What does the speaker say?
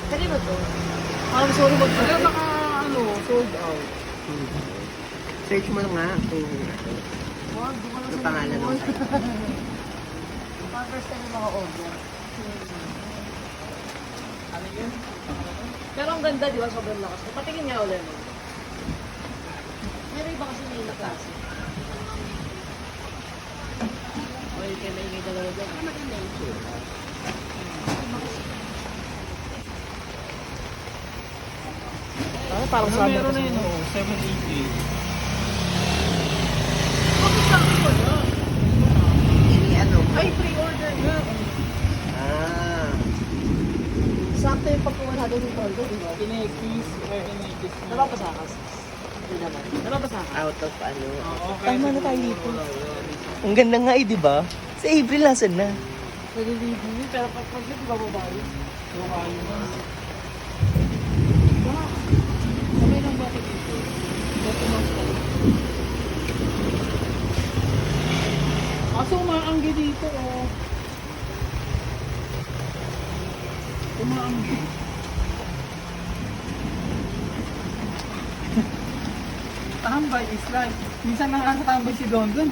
Kali ba to? Sorry mo to. Kaya baka sold out. Search mo nga kung Wag, di ko na ang pangalan ng site. First time yung mga order. Ano yun? Pero ang ganda, di ba? Sobrang lakas. Patingin nga ulit mo. Meron iba kasi may klase. Okay, kaya maingay dalawa dyan. Ano maganda yung sura? Parang sabi Meron kasi na yun, mo. 780. Ano? Ay, pre-order nga. Ah. Sakto yung pagkuha natin ng order, di ba? Kinekis. Napapasakas. Hindi naman. Napapasakas. Out of ano. Tama na tayo dito. Ang ganda nga eh, di ba? Sa April, nasan na? Naliligo yun, pero pag di ba babae? Kamay lang bakit dito? Dito lang tayo. Kaso umaanggi dito, oh. Umaanggi. Tambay is life. Minsan nakakatambay si Don Don.